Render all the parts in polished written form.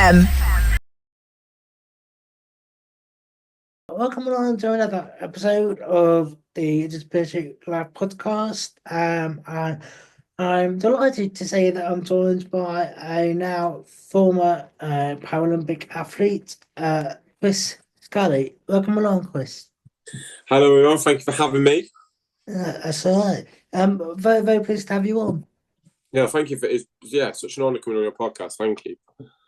FM. Welcome along to another episode of the Disability Life podcast. And I'm delighted to say that I'm joined by a now former Paralympic athlete, Chris Skelley. Welcome along, Chris. Hello, everyone. Thank you for having me. That's all right. Very, very pleased to have you on. Yeah, thank you for such an honour coming on your podcast. Thank you.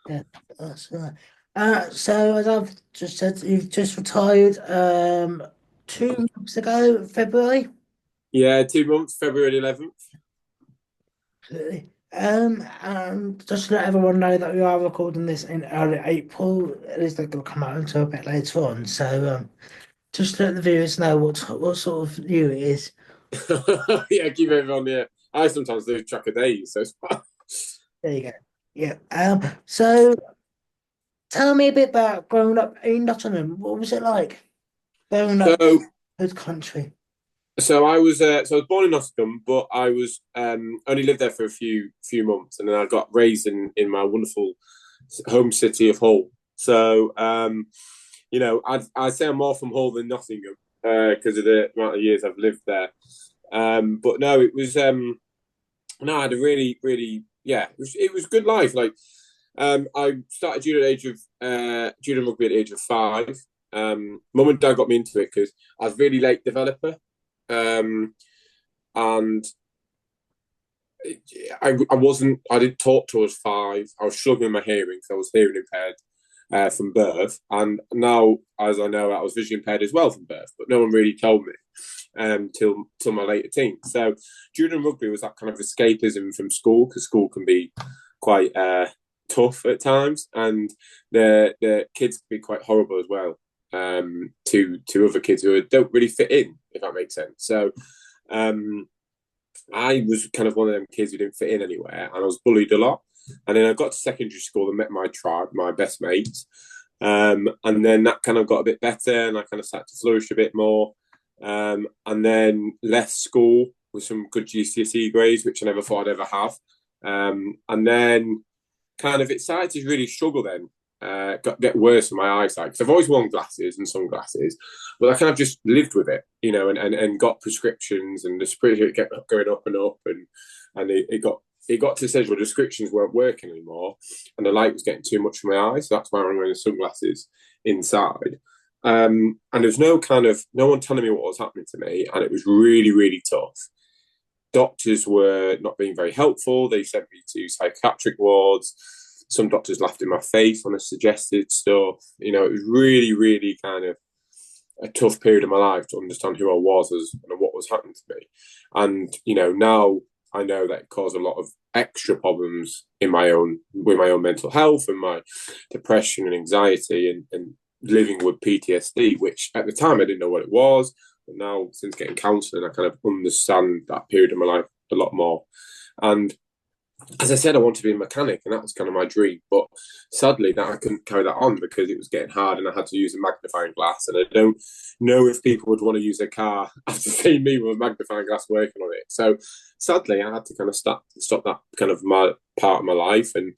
Yeah, that's all right. So as I've just said, you've just retired 2 months ago, February. Yeah, 2 months, February 11th. Absolutely. And just to let everyone know that we are recording this in early April. At least they're going to come out until a bit later on. So, just to let the viewers know what sort of view it is. Yeah, keep everyone. Yeah, I sometimes lose track of days, so it's fine. There you go. Yeah. So tell me a bit about growing up in Nottingham. What was it like growing up So, in good country? I was born in Nottingham, but I was only lived there for a few months, and then I got raised in my wonderful home city of Hull. So, I'd say I'm more from Hull than Nottingham because of the amount of years I've lived there. But no, it was no, I had a really, really, it was a good life. Like, I started judo at the age of judo and rugby at the age of 5. Mum and dad got me into it because I was a really late developer, and I didn't talk till I was 5. I was struggling with my hearing because I was hearing impaired from birth, and now, as I know, I was visually impaired as well from birth, but no one really told me till my later teens. So judo and rugby was that kind of escapism from school, because school can be quite tough at times, and the kids can be quite horrible as well, to other kids who don't really fit in, if that makes sense. So I was kind of one of them kids who didn't fit in anywhere, and I was bullied a lot. And then I got to secondary school and met my tribe, my best mates. And then that kind of got a bit better, and I kind of started to flourish a bit more. And then left school with some good GCSE grades, which I never thought I'd ever have. And then kind of it started to really struggle then. Get worse in my eyesight, because I've always worn glasses and sunglasses, but I kind of just lived with it, and got prescriptions, and the spirit kept going up and up, and it got to the stage where the prescriptions weren't working anymore, and the light was getting too much for my eyes. So that's why I'm wearing the sunglasses inside. And there was no one telling me what was happening to me, and it was really, really tough. Doctors were not being very helpful. They sent me to psychiatric wards. Some doctors laughed in my face when I suggested stuff. It was really, really kind of a tough period of my life to understand who I was and what was happening to me. And, now I know that it caused a lot of extra problems with my own mental health and my depression and anxiety, and living with PTSD, which at the time I didn't know what it was. But now, since getting counselling, I kind of understand that period of my life a lot more. And as I said, I wanted to be a mechanic, and that was kind of my dream. But sadly, that I couldn't carry that on because it was getting hard, and I had to use a magnifying glass. And I don't know if people would want to use a car after seeing me with a magnifying glass working on it. So sadly, I had to kind of stop that kind of my part of my life, and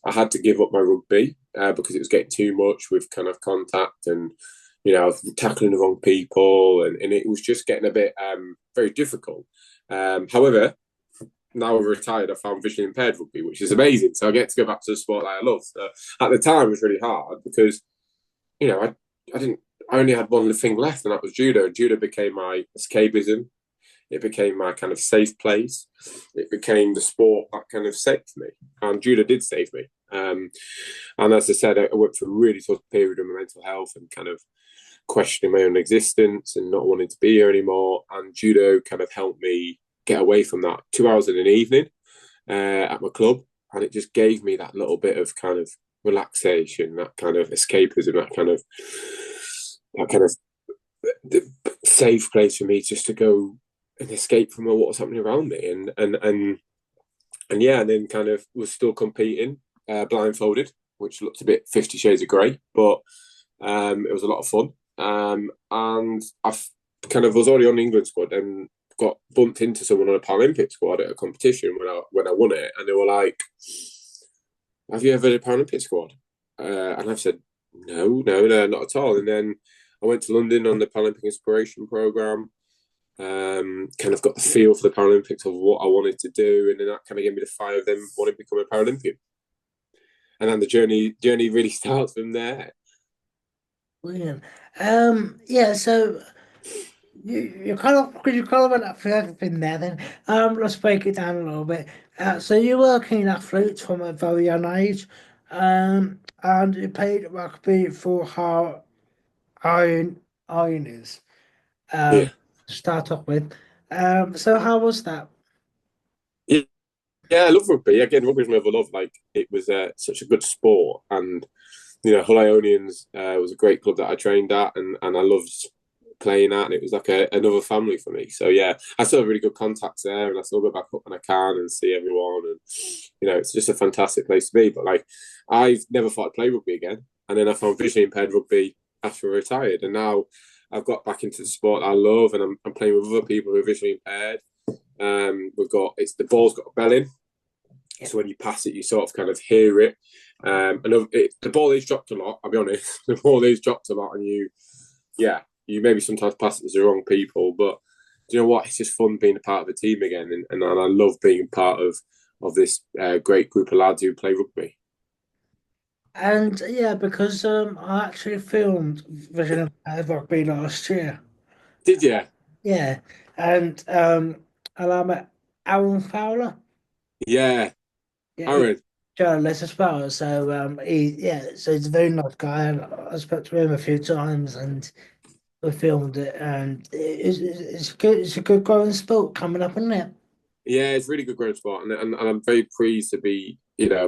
I had to give up my rugby because it was getting too much with kind of contact, and I was tackling the wrong people, and it was just getting a bit very difficult. However, now I'm retired, I found visually impaired rugby, which is amazing. So I get to go back to the sport that I love. So at the time, it was really hard because, I only had one thing left, and that was judo. Judo became my escapism. It became my kind of safe place. It became the sport that kind of saved me, and judo did save me. And as I said, I went through a really tough period of my mental health and kind of questioning my own existence and not wanting to be here anymore. And judo kind of helped me get away from that. 2 hours in an evening at my club, and it just gave me that little bit of kind of relaxation, that kind of escapism, that kind of safe place for me just to go and escape from what was happening around me. And then kind of was still competing blindfolded, which looked a bit 50 Shades of Grey, but it was a lot of fun. And I kind of was already on the England squad and got bumped into someone on a Paralympic squad at a competition when I won it, and they were like, "Have you ever done a Paralympic squad?" And I've said, no, not at all. And then I went to London on the Paralympic Inspiration Programme, kind of got the feel for the Paralympics of what I wanted to do. And then that kind of gave me the fire of them wanting to become a Paralympian. And then the journey really starts from there. Brilliant. Yeah, so you kind of because you kind of went up through everything there. Then let's break it down a little bit. So you were a keen athlete from a very young age, and you played rugby for how Iron is. Yeah. To start off with. So how was that? Yeah, yeah, I love rugby. Again, rugby's my other love. Like it was such a good sport, and Hull Ionians was a great club that I trained at, and I loved playing at, and it was like another family for me. So yeah, I still have really good contacts there, and I still go back up when I can and see everyone, and it's just a fantastic place to be. But like, I've never thought I'd play rugby again, and then I found visually impaired rugby after I retired, and now I've got back into the sport I love, and I'm playing with other people who are visually impaired. The ball's got a bell in, so when you pass it, you sort of kind of hear it. The ball is dropped a lot. I'll be honest, the ball is dropped a lot, and you maybe sometimes pass it to the wrong people. But do you know what? It's just fun being a part of a team again, and I love being part of this great group of lads who play rugby. And yeah, because I actually filmed Vision of Rugby last year. Did you? Yeah, and I met Aaron Fowler. Yeah, Yeah, he's Aaron. a journalist as well. So so he's a very nice guy, and I spoke to him a few times, and we filmed it, and it's good. It's a good growing sport coming up, isn't it? Yeah, it's really good growing sport, and I'm very pleased to be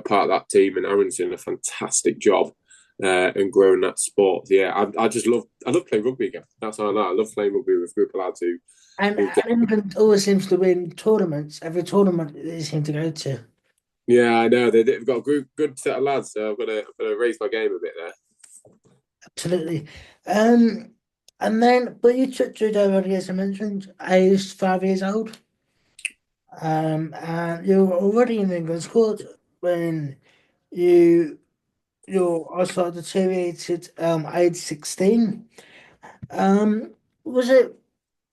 part of that team. And Aaron's doing a fantastic job and growing that sport. Yeah, I love playing rugby again. That's how I know. I love playing rugby with a group of lads who get. And England always seems to win tournaments. Every tournament they seem to go to. Yeah, I know they've got a good set of lads. So I've got to raise my game a bit there. Absolutely. Um, and then, but you took judo already, as I mentioned, aged 5 years old. And you were already in the England squad when you your eyesight deteriorated age 16. Um, was it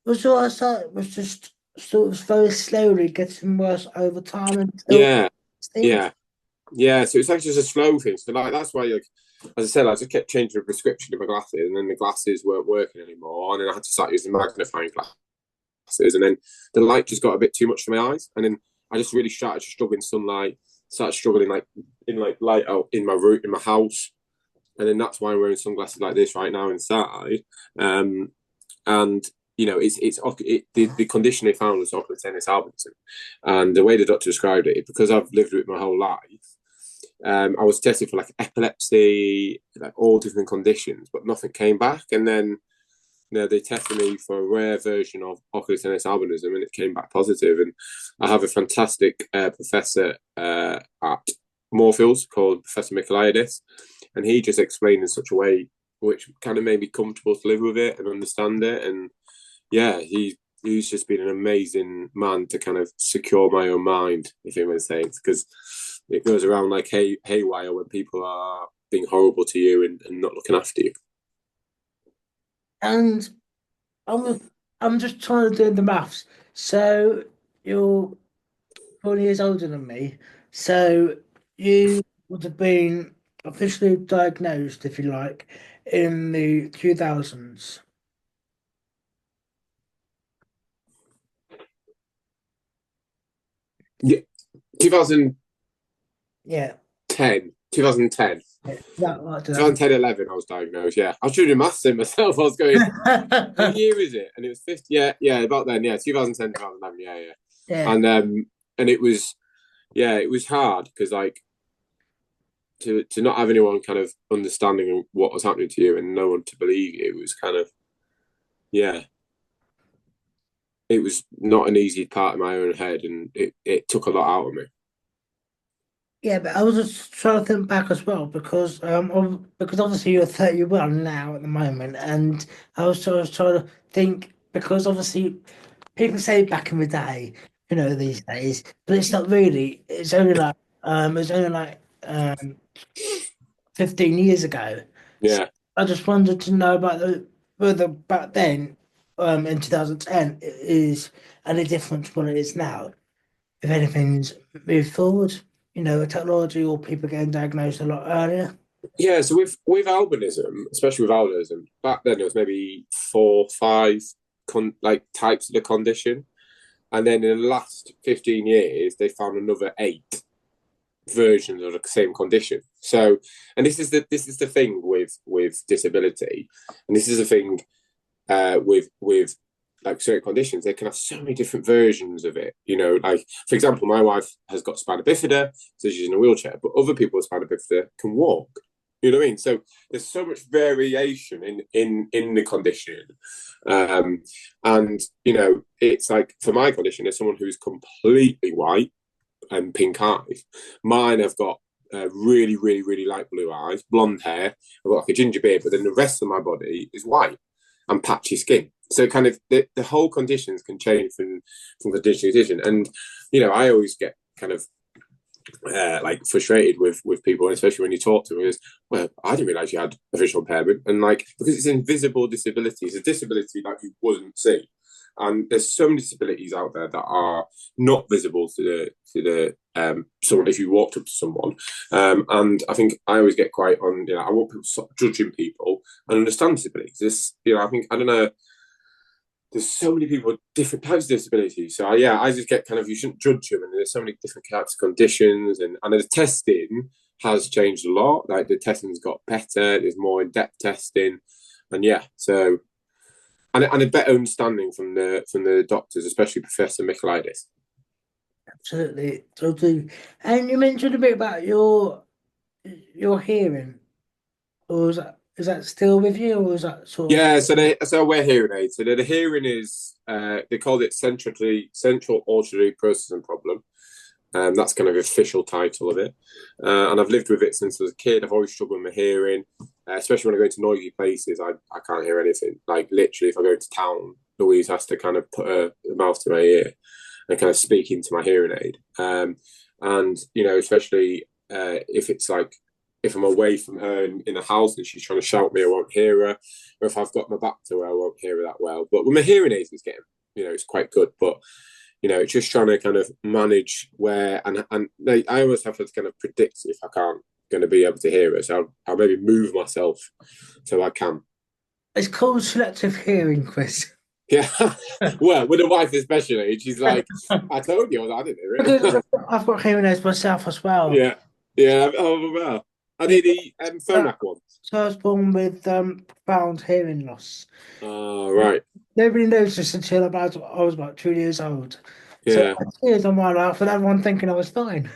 was your eyesight was just sort of very slowly getting worse over time until Yeah, 16? yeah, yeah. So it's like just a slow thing. So like that's why, like, as I said, I just kept changing the prescription of my glasses, and then the glasses weren't working anymore, and then I had to start using magnifying glasses, and then the light just got a bit too much for my eyes, and then I just really started to struggle in sunlight, started struggling like in like light out in my room in my house, and then that's why I'm wearing sunglasses like this right now inside. And the condition they found was ocular albinism, and the way the doctor described it, because I've lived with it my whole life. I was tested for like epilepsy, like all different conditions, but nothing came back. And then they tested me for a rare version of ocular albinism, and it came back positive. And I have a fantastic professor at Moorfields called Professor Michaelides, and he just explained in such a way which kind of made me comfortable to live with it and understand it. And yeah, he's just been an amazing man to kind of secure my own mind, if you makes sense, because it goes around like haywire when people are being horrible to you and not looking after you. And I'm I'm just trying to do the maths. So you're 20 years older than me. So you would have been officially diagnosed, if you like, in the 2000s. Yeah, 2010, Yeah, 2010. that like that. 2010, 11, I was diagnosed. Yeah, I was doing maths in myself. I was going, what year is it? And it was 50. Yeah, yeah, about then. Yeah, 2010, 2011. Yeah, yeah. Yeah. And it was, yeah, it was hard because like to not have anyone kind of understanding what was happening to you and no one to believe you, it was kind of, yeah, it was not an easy part of my own head, and it took a lot out of me. Yeah, but I was just trying to think back as well because obviously you're 31 now at the moment, and I was trying to think because obviously people say back in the day, these days, but it's not really. It's only like 15 15 years ago. So Yeah. I just wanted to know about whether back then, in 2010, it is any different to what it is now. If anything's moved forward, technology or people getting diagnosed a lot earlier. Yeah, so with albinism, especially with albinism, back then there was maybe 4, 5 like types of the condition, and then in the last 15 years they found another 8 versions of the same condition. So, and this is the thing with disability, and this is the thing with like certain conditions, they can have so many different versions of it. Like for example, my wife has got spina bifida, so she's in a wheelchair, but other people with spina bifida can walk. You know what I mean? So there's so much variation in the condition, and it's like for my condition, there's someone who's completely white and pink eyes. Mine have got really, really, really light blue eyes, blonde hair. I've got like a ginger beard, but then the rest of my body is white and patchy skin. So kind of the whole conditions can change from condition to condition. And I always get kind of like frustrated with people, especially when you talk to them, is, well, I didn't realize you had a visual impairment, and like because it's invisible disability, it's a disability that you wouldn't see, and there's so many disabilities out there that are not visible to the someone if you walked up to someone, and I think I always get quite on. I want people to stop judging people and understand disabilities. I think I don't know. There's so many people with different types of disabilities. So yeah, I just get kind of, you shouldn't judge them. And there's so many different types of conditions. And the testing has changed a lot. Like the testing's got better. There's more in-depth testing. And yeah, so, and a better understanding from the doctors, especially Professor Michaelidis. Absolutely, totally. And you mentioned a bit about your hearing. Or is that still with you, or is that sort of? Yeah, so we're hearing aids. So the hearing is they call it central auditory processing problem. That's kind of the official title of it. And I've lived with it since I was a kid. I've always struggled with my hearing, especially when I go into noisy places. I can't hear anything. Like literally, if I go into town, Louise has to kind of put her mouth to my ear and kind of speak into my hearing aid. And especially if it's like, if I'm away from her in the house and she's trying to shout at me, I won't hear her. Or if I've got my back to her, I won't hear her that well. But with my hearing aids, it's getting, it's quite good. But, it's just trying to kind of manage where, and I almost have to kind of predict if I can't going to be able to hear her. So I'll maybe move myself so I can. It's called selective hearing, Chris. Yeah. Well, with a wife especially, she's like, I told you, I didn't hear it. I've got hearing aids myself as well. Yeah. Yeah. Oh, well. I did the Phonak one. So I was born with profound hearing loss. Oh, right. Nobody noticed until I was about 2 years old. Yeah. So tears on my life, and everyone thinking I was fine.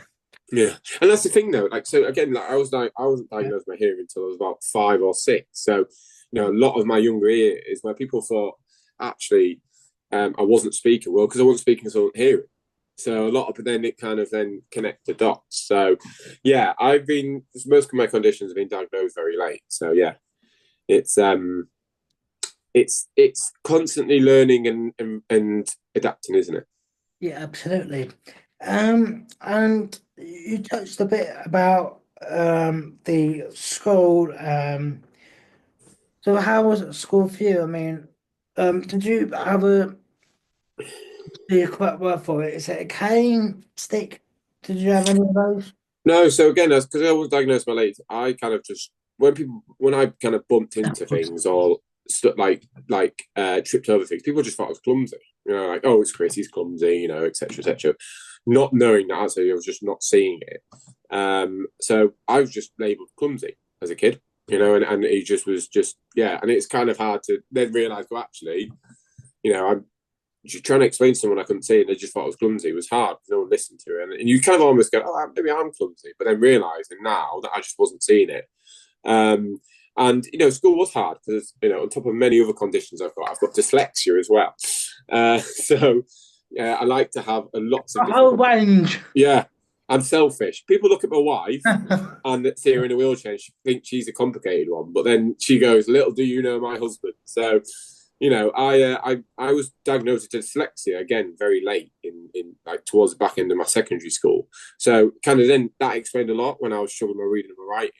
Yeah, and that's the thing though. Like, so again, like I wasn't diagnosed with my hearing until I was about 5 or 6. So, a lot of my younger years where people thought actually I wasn't speaking well because I wasn't speaking, so I wasn't hearing. So a lot of then it kind of then connect the dots. So yeah, most of my conditions have been diagnosed very late. So yeah, it's constantly learning and adapting, isn't it? Yeah, absolutely. And you touched a bit about the school. So how was it school for you? I mean, did you have the correct word for it? Is it a cane, stick? Did you have any of those? No, so again, because I was diagnosed by late, I kind of just when I kind of bumped into things or tripped over things, people just thought I was clumsy. Like, oh, it's Chris, he's clumsy, etc., etc. Not knowing that actually I was just not seeing it. So I was just labelled clumsy as a kid, and he just was yeah. And it's kind of hard to then realise, well, actually, I'm trying to explain to someone I couldn't see, and they just thought I was clumsy. It was hard because no one listened to it, and you kind of almost go, "Oh, maybe I'm clumsy," but then realising now that I just wasn't seeing it. And school was hard because on top of many other conditions I've got dyslexia as well. So yeah, I like to have a lots of whole range. Yeah, I'm selfish. People look at my wife and see her in a wheelchair and she thinks she's a complicated one, but then she goes, "Little do you know my husband." So. I was diagnosed with dyslexia again very late in like towards the back end of my secondary school. So kind of then that explained a lot when I was struggling with my reading and my writing,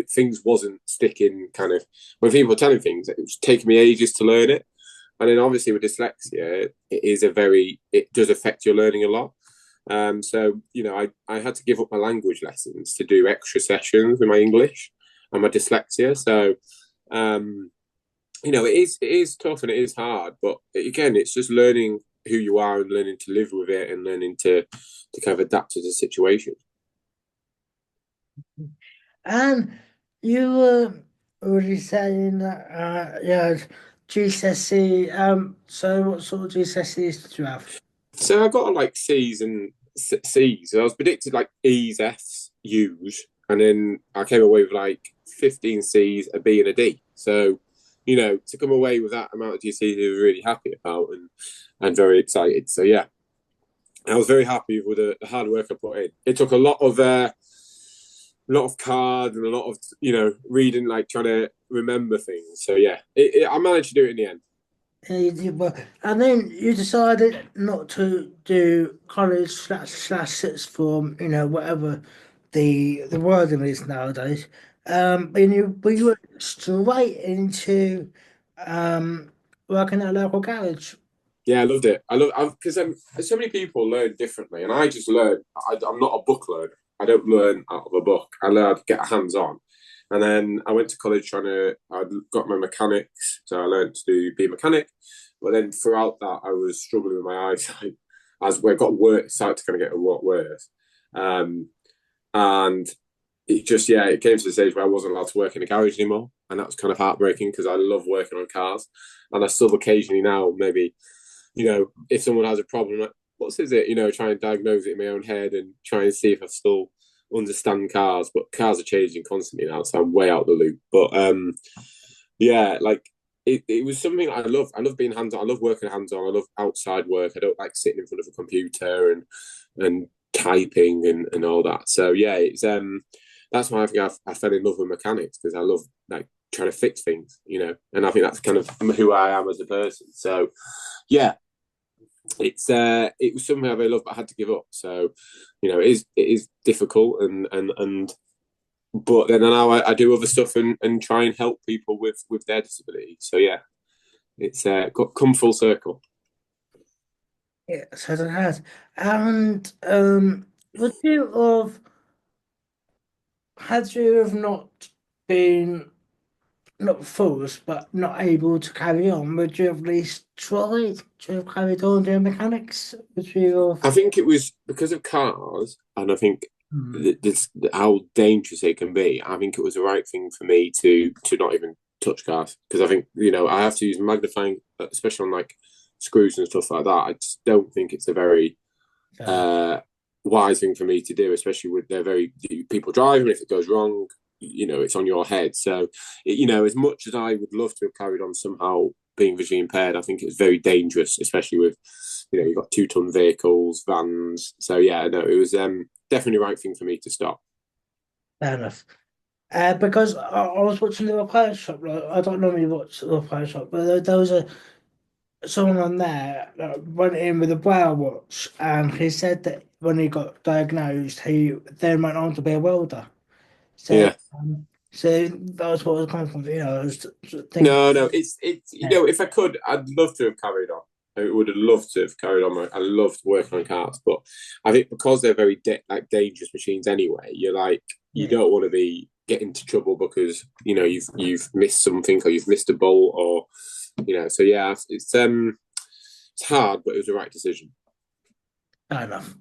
things wasn't sticking. Kind of when people were telling things, it was taking me ages to learn it. And then obviously with dyslexia, it does affect your learning a lot. So I had to give up my language lessons to do extra sessions with my English and my dyslexia. So it is tough and it is hard, but again, it's just learning who you are and learning to live with it and learning to kind of adapt to the situation. And you were already saying that, GCSE. So what sort of GCSEs did you have? So I got like C's and C's. So I was predicted like E's, F's, U's, and then I came away with like 15 C's, a B, and a D. So, to come away with that amount of GCSEs, I was really happy about and very excited. So yeah, I was very happy with the hard work I put in. It took a lot of cards and a lot of reading, like trying to remember things. So yeah, I managed to do it in the end. Yeah, you did well. And then you decided not to do college slash sixth form, whatever the wording is nowadays. But you went straight into um working at a local garage. Yeah, I loved it. Because so many people learn differently, and I just learn. I'm not a book learner. I don't learn out of a book. I learn to get hands on. And then I went to college I got my mechanics, so I learned to be a mechanic. But then throughout that, I was struggling with my eyesight as we got worse, started to kind of get a lot worse. And it came to the stage where I wasn't allowed to work in a garage anymore, and that was kind of heartbreaking because I love working on cars, and I still occasionally now maybe if someone has a problem, like, what is it? Try and diagnose it in my own head and try and see if I still understand cars. But cars are changing constantly now, so I'm way out the loop. But like it was something I love. I love being hands-on. I love working hands-on. I love outside work. I don't like sitting in front of a computer and typing and all that. So yeah, it's that's why I think I fell in love with mechanics, because I love like trying to fix things, and I think that's kind of who I am as a person. So yeah, it was something I really loved, but I had to give up. So, it is difficult, but then now I do other stuff and try and help people with their disability. So yeah, it's come full circle. Yeah, so it has. And would you have had you have not been not forced but not able to carry on, would you have at least tried to have carried on doing mechanics? Would you have I think it was because of cars, and I think hmm. how dangerous it can be. I think it was the right thing for me to not even touch cars, because I think I have to use magnifying, especially on like screws and stuff like that. I just don't think it's a very wise thing for me to do, especially with they're very people driving. If it goes wrong, it's on your head. So, as much as I would love to have carried on somehow being visually impaired, I think it's very dangerous, especially with you've got 2-ton vehicles, vans. So yeah, no, it was definitely the right thing for me to stop. Fair enough. Because I was watching the repair shop. Like, I don't normally watch the repair shop, but there was someone on there that went in with a brow watch, and he said that when he got diagnosed, he then went on to be a welder. So, Yeah. so that was what I was coming from. I was thinking, No, it's yeah, if I could, I'd love to have carried on. I would have loved to have carried on. I loved working on cars, but I think because they're very like dangerous machines anyway, you yeah, don't want to be get into trouble because you've missed something or you've missed a bolt or So yeah, it's hard, but it was the right decision. fair enough,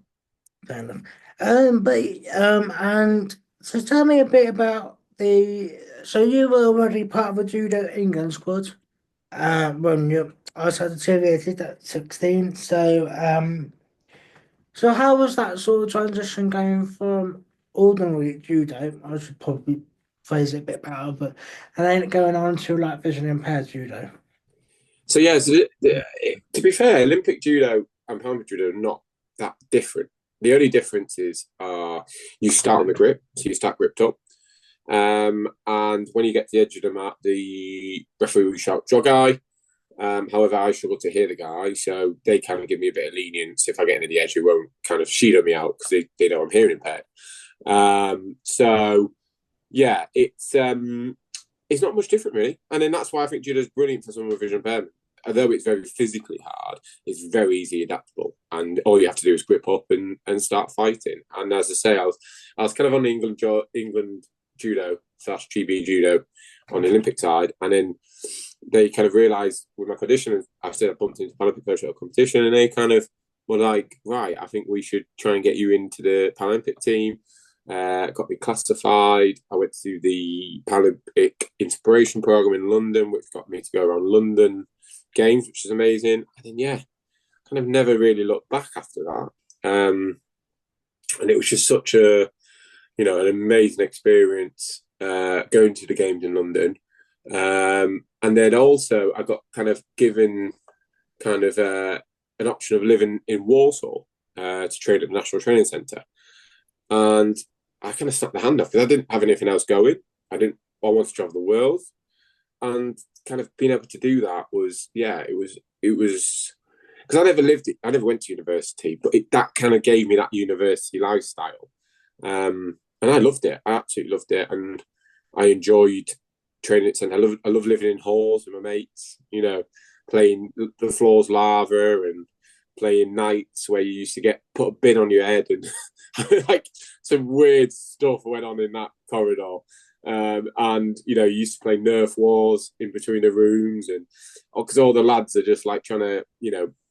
fair enough. But and so tell me a bit about the. So you were already part of the judo England squad. When you I was deteriorated at 16. So how was that sort of transition going from ordinary judo? I should probably phrase it a bit better, but and then going on to like visually impaired judo. So yeah, to be fair, Olympic judo and Paralympic judo are not that different. The only difference is you start on the grip, so you start gripped up. And when you get to the edge of the mat, the referee will shout "Jogai." However, I struggle to hear the guy, so they kind of give me a bit of lenience. If I get into the edge, they won't kind of shadow me out because they know I'm hearing impaired. So yeah, it's not much different really, and then that's why I think judo is brilliant for someone with visual impairment. Although it's very physically hard, it's very easy adaptable, and all you have to do is grip up and start fighting. And as I say, I was kind of on the England judo slash GB judo on the Olympic side, and then they kind of realised with my condition, I said I bumped into Paralympic coach at a competition, and they kind of were like, right, I think we should try and get you into the Paralympic team. Got me classified. I went to the Paralympic Inspiration Program in London, which got me to go around London Games, which is amazing. And then, yeah, kind of never really looked back after that. And it was just such a, an amazing experience going to the games in London. And then also I got kind of given an option of living in Warsaw to train at the National Training Centre. And I kind of snapped the hand off because I didn't have anything else going. I wanted to travel the world. And kind of being able to do that was, it was because I never went to university, but that kind of gave me that university lifestyle. And I loved it. I absolutely loved it. And I enjoyed training at centre. I love living in halls with my mates, playing the floor's lava and playing nights where you used to put a bin on your head and like some weird stuff went on in that corridor. And you used to play Nerf wars in between the rooms, and because all the lads are just like trying to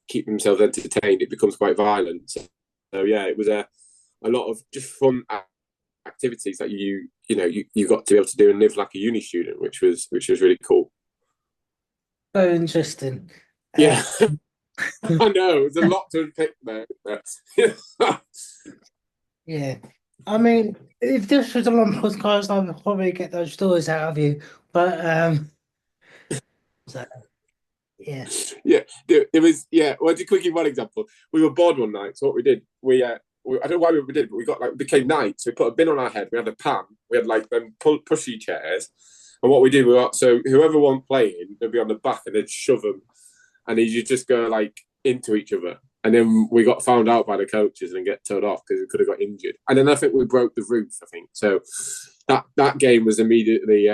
keep themselves entertained, it becomes quite violent. So yeah, it was a lot of just fun activities that you got to be able to do and live like a uni student, which was really cool. Very interesting. Yeah. I know, there's a lot to unpick there. Yeah. I mean, if this was a long podcast, I would probably get those stories out of you. But so yeah. Yeah, there was, well, to quick give one example. We were bored one night, so what we did, I don't know why we did, but we became knights. We put a bin on our head, we had a pan, we had like them pushy chairs, and what we did, so whoever won playing, they'd be on the back and they'd shove them, and you just go like into each other. And then we got found out by the coaches and get towed off because we could have got injured. And then I think we broke the roof, I think. So that game was immediately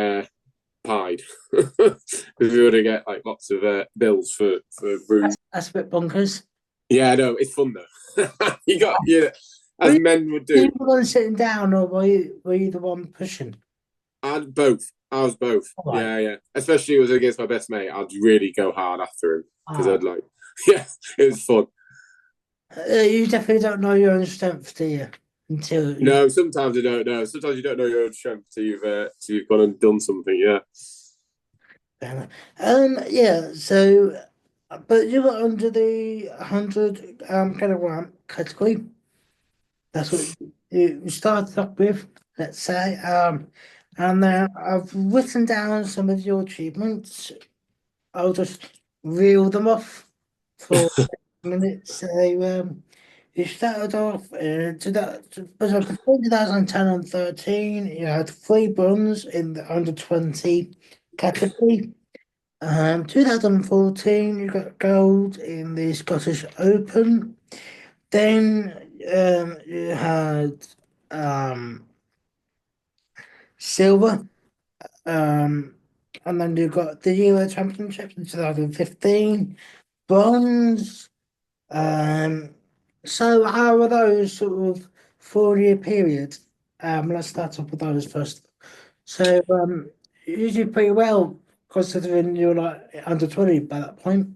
pied because we were going to get like lots of bills for rooms. That's a bit bonkers. Yeah, I know. It's fun though. As men would do. Were you the one sitting down or were you the one pushing? I was both. Right. Yeah. Especially it was against my best mate. I'd really go hard after him because I'd like, it was fun. You definitely don't know your own strength, do you? No, sometimes you don't know. Sometimes you don't know your own strength till you've gone and done something. Yeah. Yeah. So, but you were under the 100 kilogram category. That's what you started off with. Let's say. And I've written down some of your achievements. I'll just reel them off for minutes. So, you started off between 2010 and 13. You had 3 bronze in the under 20 category. 2014, you got gold in the Scottish Open. Then you had silver. And then you got the Euro Championships in 2015, bronze. So how are those sort of 4-year periods? Let's start off with those first. So you did pretty well considering you're like under 20 by that point.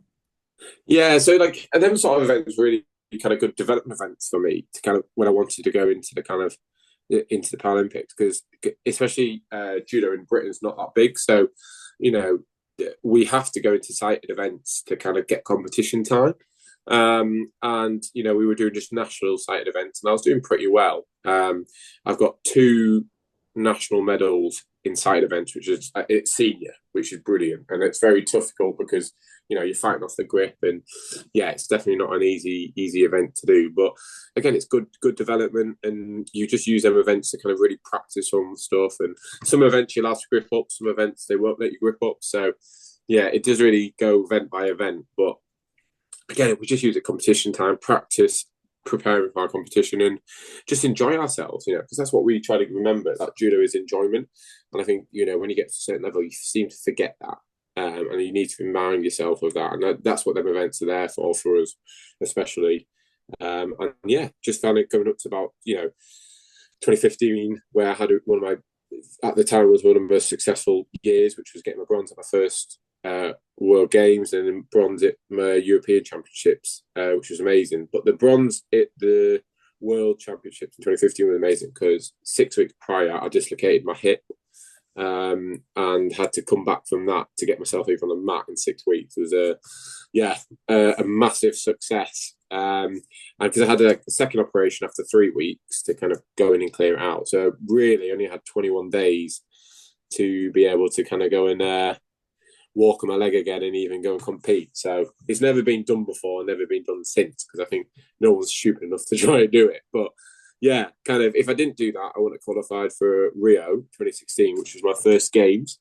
Yeah, so like and them sort of events really kind of good development events for me to kind of when I wanted to go into the Paralympics, because especially judo in Britain is not that big, so we have to go into cited events to kind of get competition time. And we were doing just national cited events and I was doing pretty well. I've got 2 national medals in cited events, which is it's senior, which is brilliant, and it's very difficult because you're fighting off the grip, and it's definitely not an easy event to do, but again it's good development, and you just use them events to kind of really practice on stuff. And some events you'll have to grip up, some events they won't let you grip up, so it does really go event by event. But again, we just use it competition time, practice preparing for our competition and just enjoy ourselves, because that's what we try to remember, that judo is enjoyment. And I think, when you get to a certain level, you seem to forget that. And you need to remind yourself of that. And that's what them events are there for us, especially. And yeah, just found it going up to about, 2015, where I had one of my, at the time, was one of my most successful years, which was getting my bronze at my first World Games, and then bronze at my European Championships, which was amazing. But the bronze at the World Championships in 2015 was amazing because 6 weeks prior, I dislocated my hip, and had to come back from that to get myself even on the mat in 6 weeks. It was a massive success. And because I had a second operation after 3 weeks to kind of go in and clear it out. So really only had 21 days to be able to kind of go and walk on my leg again and even go and compete. So it's never been done before, never been done since, because I think no one's stupid enough to try and do it. But yeah, kind of, if I didn't do that, I wouldn't have qualified for Rio 2016, which was my first games,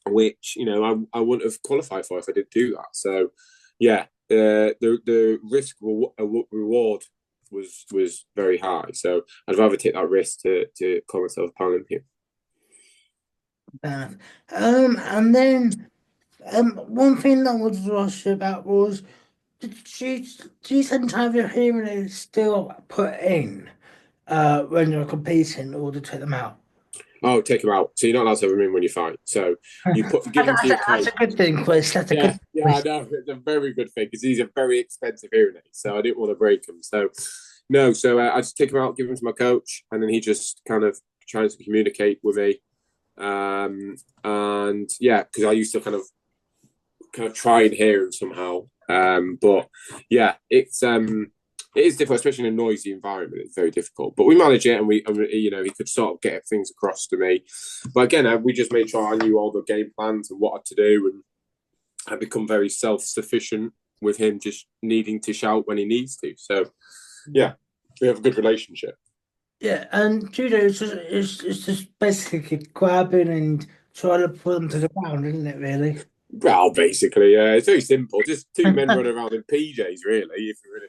which, I wouldn't have qualified for if I didn't do that. So yeah, the risk reward was very high. So I'd rather take that risk to call myself a Paralympian. And then one thing that I wanted to ask you about was, do you tend to have your hearing aids still put in when you're competing in order to take them out? Oh, take them out. So you're not allowed to have them in when you fight. So you give them to your coach. That's a good thing, Chris. That's a good thing. I know. It's a very good thing because these are very expensive hearing aids. So I didn't want to break them. So no, I just take them out, give them to my coach, and then he just kind of tries to communicate with me. And yeah, because I used to kind of try and hear him somehow. But yeah, it is difficult, especially in a noisy environment. It's very difficult, but we manage it, and he could sort of get things across to me. But again, we just made sure I knew all the game plans and what to do, and I become very self-sufficient with him just needing to shout when he needs to. So yeah, we have a good relationship. Yeah, and judo is just basically grabbing and trying to pull them to the ground, isn't it, really? Well, basically, yeah, it's very simple. Just two men running around in PJs, really. If you really,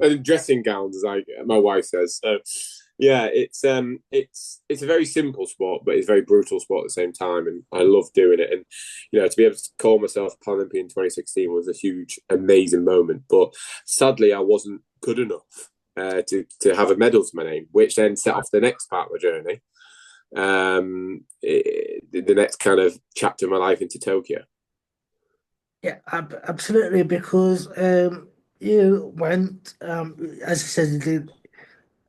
and dressing gowns, like my wife says. So, yeah, it's a very simple sport, but it's a very brutal sport at the same time, and I love doing it. And to be able to call myself Paralympian in 2016 was a huge, amazing moment. But sadly, I wasn't good enough to have a medal to my name, which then set off the next part of my journey. The next kind of chapter of my life into Tokyo. Yeah, absolutely, because you went, as I said, you did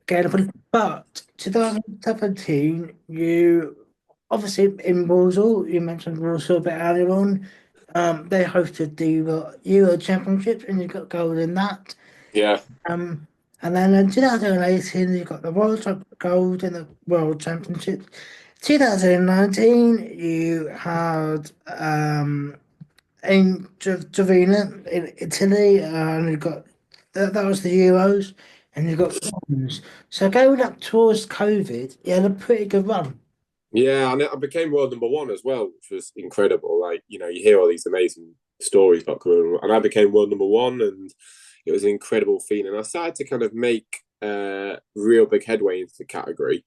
again, but 2017, you obviously in Warsaw, you mentioned Warsaw a bit earlier on. They hosted the Euro Championships, and you got gold in that. Yeah. And then in 2018, you got the gold in the World Championships. 2019, you had in Trevino in Italy, and you got that was the Euros, and you got bronze. So going up towards COVID, you had a pretty good run. Yeah, and I became world number one as well, which was incredible. Like, you hear all these amazing stories about Cameroon, and I became world number one, and it was an incredible feeling. And I started to kind of make real big headway into the category,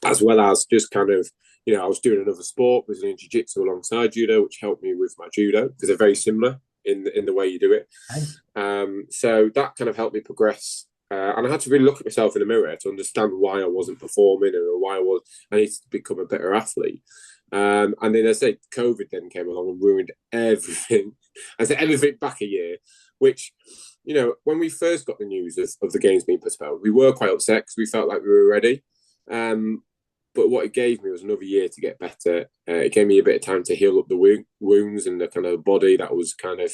as well as just kind of, I was doing another sport, Brazilian Jiu-Jitsu alongside judo, which helped me with my judo because they're very similar in the way you do it. So that kind of helped me progress. And I had to really look at myself in the mirror to understand why I wasn't performing and why I needed to become a better athlete. And then I say COVID then came along and ruined everything. I said everything back a year, which, when we first got the news of the games being postponed, we were quite upset because we felt like we were ready. But what it gave me was another year to get better. It gave me a bit of time to heal up the wounds and the kind of body that was kind of,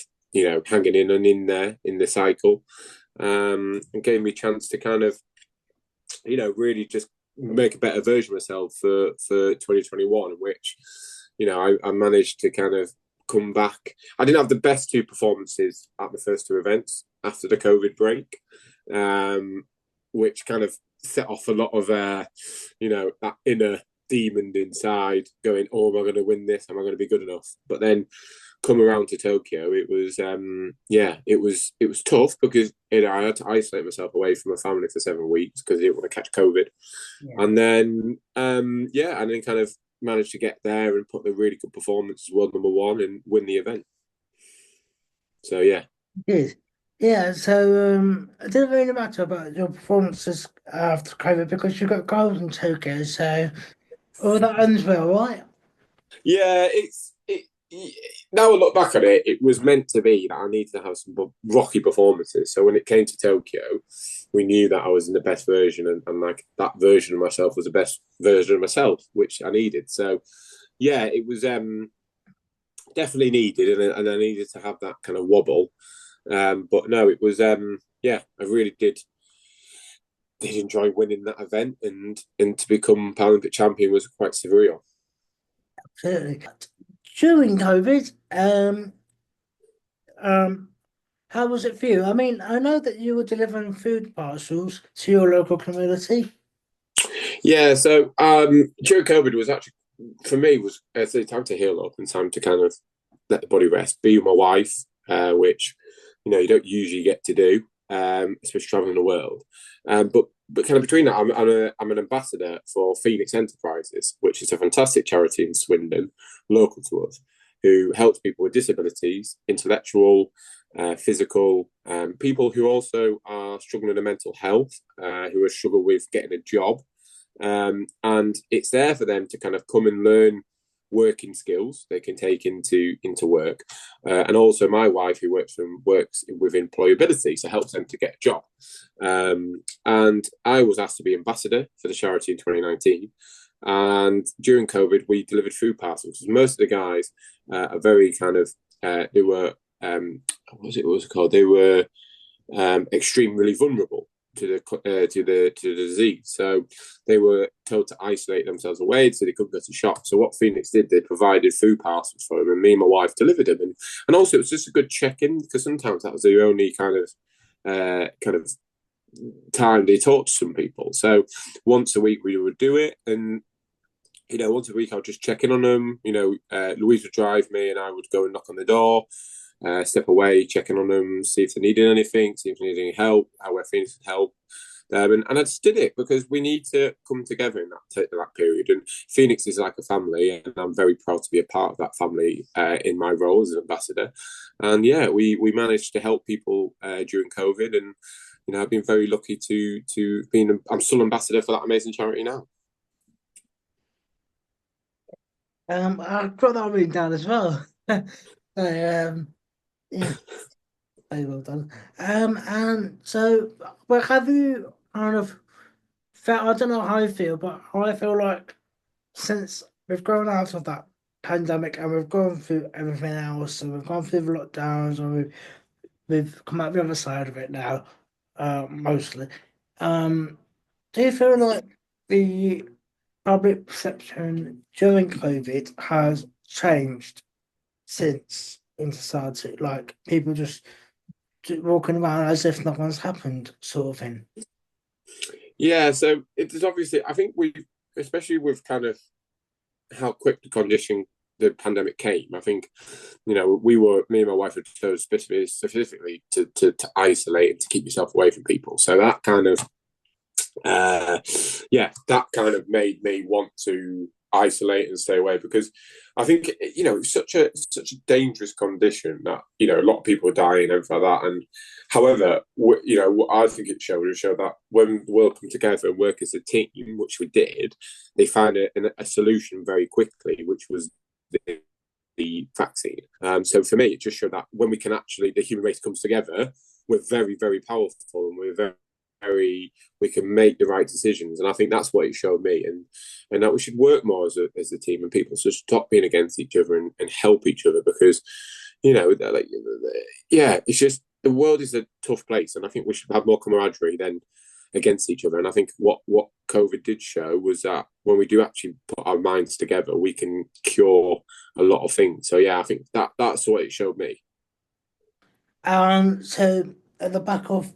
hanging in there in the cycle. And gave me a chance to kind of, really just make a better version of myself for 2021, which, I managed to kind of come back. I didn't have the best two performances at the first two events after the COVID break, which kind of set off a lot of, that inner demon inside going, oh, am I going to win this? Am I going to be good enough? But then come around to Tokyo, it was it was tough because I had to isolate myself away from my family for 7 weeks because I didn't want to catch COVID, Yeah. and then and then kind of managed to get there and put the really good performance as world number one and win the event. So yeah. Yes. Yeah, so it didn't really matter about your performances after COVID because you got gold in Tokyo, so all that ends well, right? Yeah, now I look back at it, it was meant to be that I needed to have some rocky performances. So when it came to Tokyo, we knew that I was in the best version, and like that version of myself was the best version of myself, which I needed. So yeah, it was definitely needed, and I needed to have that kind of wobble. But no, it was I really did enjoy winning that event, and to become Paralympic champion was quite surreal. Absolutely. During COVID, um, how was it for you? I mean, I know that you were delivering food parcels to your local community. Yeah, so during COVID was actually for me was it's a time to heal up and time to kind of let the body rest, be with my wife, which you don't usually get to do, especially traveling the world. But kind of between that, I'm an ambassador for Phoenix Enterprises, which is a fantastic charity in Swindon, local to us, who helps people with disabilities, intellectual, physical, people who also are struggling with mental health, who are struggling with getting a job, and it's there for them to kind of come and learn working skills they can take into work, and also my wife who works with employability, so helps them to get a job. And I was asked to be ambassador for the charity in 2019. And during COVID, we delivered food parcels. Most of the guys are very kind of they were what was it called? They were extremely vulnerable to the disease. So they were told to isolate themselves away so they couldn't go to shop. So what Phoenix did, they provided food parcels for them, and me and my wife delivered them. And also it was just a good check-in because sometimes that was the only kind of time they talked to some people. So once a week we would do it, and once a week I'll just check in on them. Louise would drive me, and I would go and knock on the door, step away, checking on them, see if they needed anything, see if they needed any help, how where things could help. And I just did it because we need to come together in that period. And Phoenix is like a family, and I'm very proud to be a part of that family in my role as an ambassador. And yeah, we managed to help people during COVID, and I've been very lucky to being. I'm still ambassador for that amazing charity now. I've got that written down as well. Yeah, very well done. And so, well, have you kind of felt, I don't know how you feel, but I feel like since we've grown out of that pandemic and we've gone through everything else, and we've gone through the lockdowns, and we've come out the other side of it now, mostly. Um, do you feel like the public perception during COVID has changed since in society? Like people just walking around as if nothing's happened, sort of thing. Yeah, so it's obviously, I think especially with kind of how quick the pandemic came. I think, me and my wife were told specifically to isolate and to keep yourself away from people. So that kind of, that kind of made me want to isolate and stay away because I think it's such a dangerous condition that a lot of people are dying and everything like that. And however, what I think it showed that when the world come together and work as a team, which we did, they found a solution very quickly, which was the vaccine. So for me, it just showed that when we can actually, the human race comes together, we're very, very powerful, and we're we can make the right decisions. And I think that's what it showed me, and that we should work more as a team, and people should stop being against each other and help each other because it's just the world is a tough place, and I think we should have more camaraderie than against each other. And I think what COVID did show was that when we do actually put our minds together, we can cure a lot of things. So yeah, I think that's what it showed me. So at the back of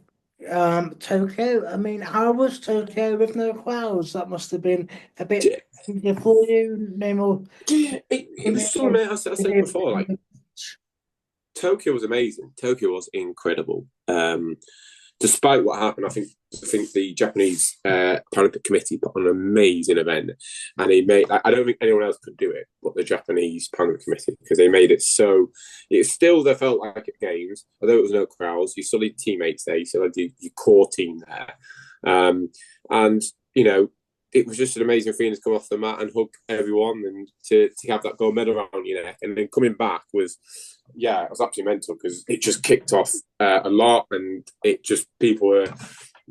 Tokyo, I mean, how was Tokyo with no crowds? That must have been a bit easier for you, no more. Yeah, it was still, mate. I said before, like Tokyo was amazing. Tokyo was incredible. Despite what happened, I think the Japanese Paralympic Committee put on an amazing event, and they made. I don't think anyone else could do it, but the Japanese Paralympic Committee, because they made it so. It still they felt like at games, although it was no crowds. You still had teammates there. You still had your core team there, and it was just an amazing feeling to come off the mat and hug everyone, and to have that gold medal around your neck, and then coming back was. Yeah, it was absolutely mental because it just kicked off a lot, and it just people were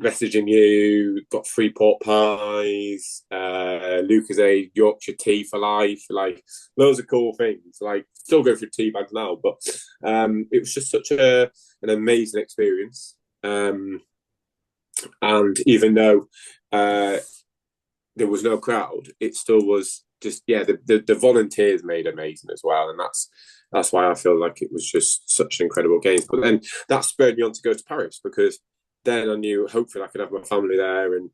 messaging you, got free pork pies, Lucozade, Yorkshire tea for life, like loads of cool things. Like still go through tea bags now, but it was just such an amazing experience. And even though there was no crowd, it still was just the volunteers made amazing as well, and that's why I feel like it was just such an incredible game. But then that spurred me on to go to Paris, because then I knew hopefully I could have my family there and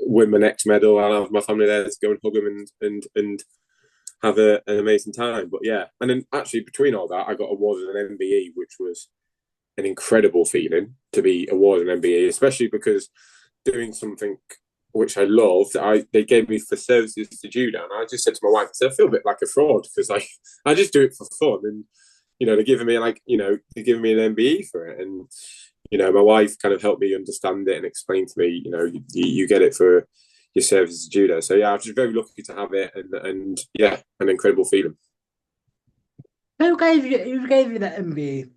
win my next medal, and have my family there to go and hug them and have an amazing time. But yeah, and then actually between all that, I got awarded an MBE, which was an incredible feeling to be awarded an MBE, especially because doing something which I loved, they gave me for services to judo, and I just said to my wife, I feel a bit like a fraud because I just do it for fun, and they're giving me they're giving me an MBE for it, and my wife kind of helped me understand it and explain to me, you get it for your services to judo. So yeah, I was just very lucky to have it, and yeah, an incredible feeling. Who gave you that MBE?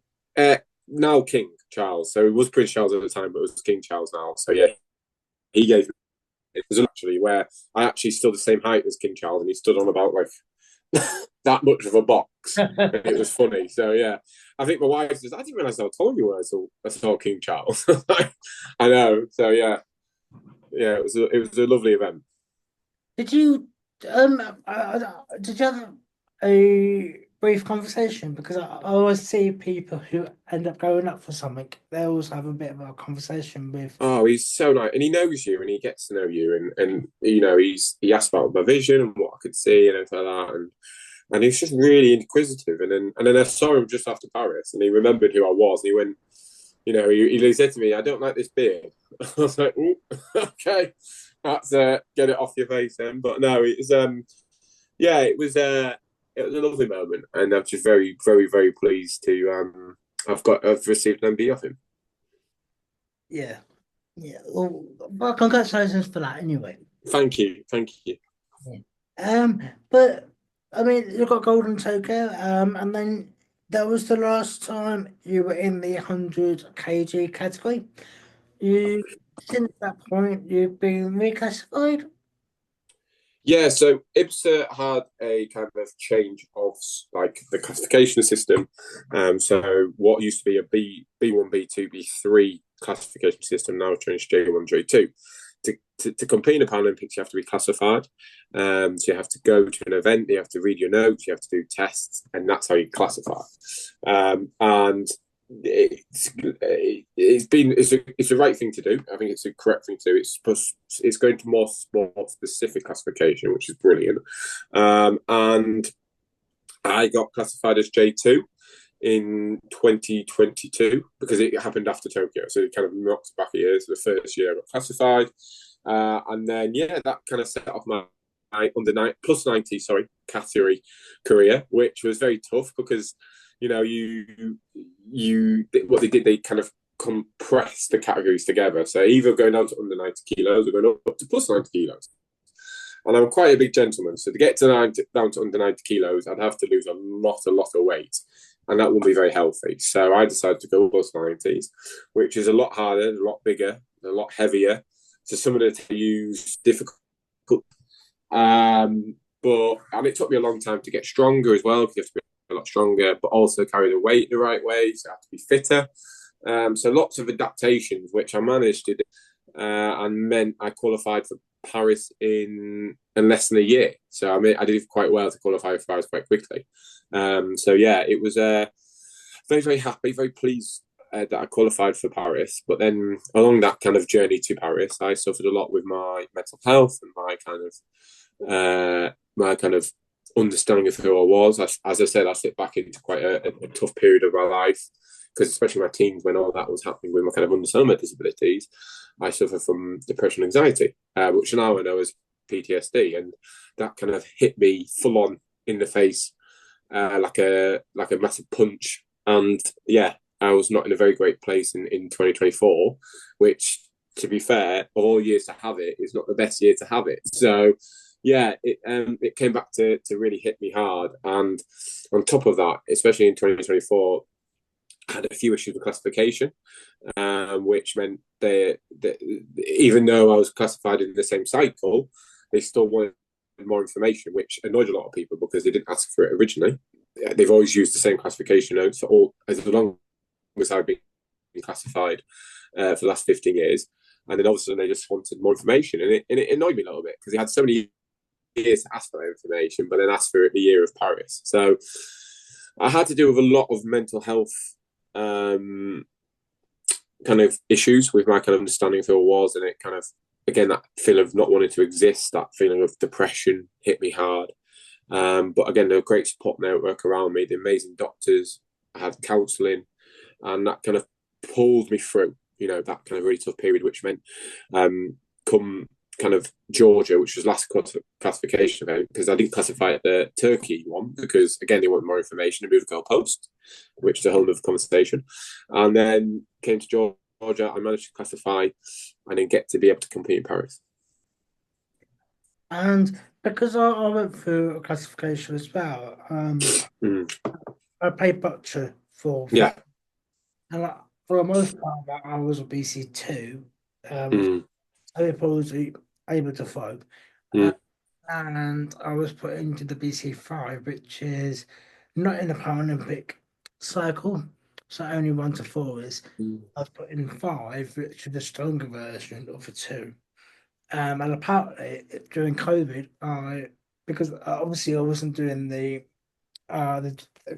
Now King Charles. So it was Prince Charles at the time, but it was King Charles now. So yeah, he gave me. It was actually where I actually stood the same height as King Charles, and he stood on about like that much of a box. It was funny. So yeah, I think my wife says, "I didn't realize how tall you were." I saw King Charles. I know. So yeah, it was a lovely event. Did you did you have a brief conversation? Because I always see people who end up going up for something, they always have a bit of a conversation with. Oh, he's so nice, and he knows you, and he gets to know you, and he asked about my vision and what I could see and everything like that, and he's just really inquisitive. And then I saw him just after Paris, and he remembered who I was. And he went, he said to me, "I don't like this beard." I was like, "Okay, that's get it off your face then." But no, it was it was a lovely moment, and I'm just very, very, very pleased to I've received an MBE off him. Yeah. Well, congratulations for that anyway. Thank you. Yeah. But I mean, you got gold in Tokyo, and then that was the last time you were in the 100 kg category. Since that point, you've been reclassified. Yeah, so IBSA had a kind of change of like the classification system. So what used to be a B1, B2, B3 classification system now changed to J1, J2. To compete in the Paralympics, you have to be classified. So you have to go to an event, you have to read your notes, you have to do tests, and that's how you classify. And it's the right thing to do. I think it's the correct thing to do. It's going to more sport specific classification, which is brilliant. And I got classified as J2 in 2022 because it happened after Tokyo, so it kind of knocked back a year. So the first year I got classified, and then that kind of set off my under plus 90 category career, which was very tough because what they did, they kind of compressed the categories together. So either going down to under 90 kilos or going up to plus 90 kilos. And I'm quite a big gentleman, so to get down to under 90 kilos, I'd have to lose a lot of weight, and that wouldn't be very healthy. So I decided to go plus 90s, which is a lot harder, a lot bigger, a lot heavier. So some of the to use difficult. And it took me a long time to get stronger as well, because you have to be a lot stronger, but also carry the weight the right way, so I have to be fitter. So lots of adaptations, which I managed to do, and meant I qualified for Paris in less than a year. So I did quite well to qualify for Paris quite quickly. It was very, very happy, very pleased that I qualified for Paris. But then along that kind of journey to Paris, I suffered a lot with my mental health and my kind of understanding of who I was. As I said, I slipped back into quite a tough period of my life, because especially my teens, when all that was happening with my kind of understanding of disabilities, I suffer from depression and anxiety, which now I know as PTSD, and that kind of hit me full on in the face, like a massive punch. And yeah, I was not in a very great place in 2024, which, to be fair, all years to have it is not the best year to have it. So yeah, it came back to really hit me hard. And on top of that, especially in 2024, I had a few issues with classification, which meant that even though I was classified in the same cycle, they still wanted more information, which annoyed a lot of people because they didn't ask for it originally. They've always used the same classification notes for all as long as I've been classified for the last 15 years. And then all of a sudden they just wanted more information, and it annoyed me a little bit because they had so many years to ask for that information, but then asked for it the year of Paris. So I had to deal with a lot of mental health kind of issues with my kind of understanding of who I was, and it kind of, again, that feeling of not wanting to exist, that feeling of depression hit me hard. But again, the great support network around me, the amazing doctors, I had counselling, and that kind of pulled me through, that kind of really tough period, which meant come kind of Georgia, which was last classification event, because I didn't classify at the Turkey one because, again, they wanted more information and moved the goalpost, which is a whole other conversation. And then came to Georgia, I managed to classify and then get to be able to compete in Paris. And because I went through a classification as well, I played butcher for Yeah. And for the most part, I was a BC2, able to throw. And I was put into the BC5, which is not in the Paralympic cycle, so only 1 to 4 is. I was put in 5, which is the stronger version of the 2. And apparently during COVID, because obviously I wasn't doing the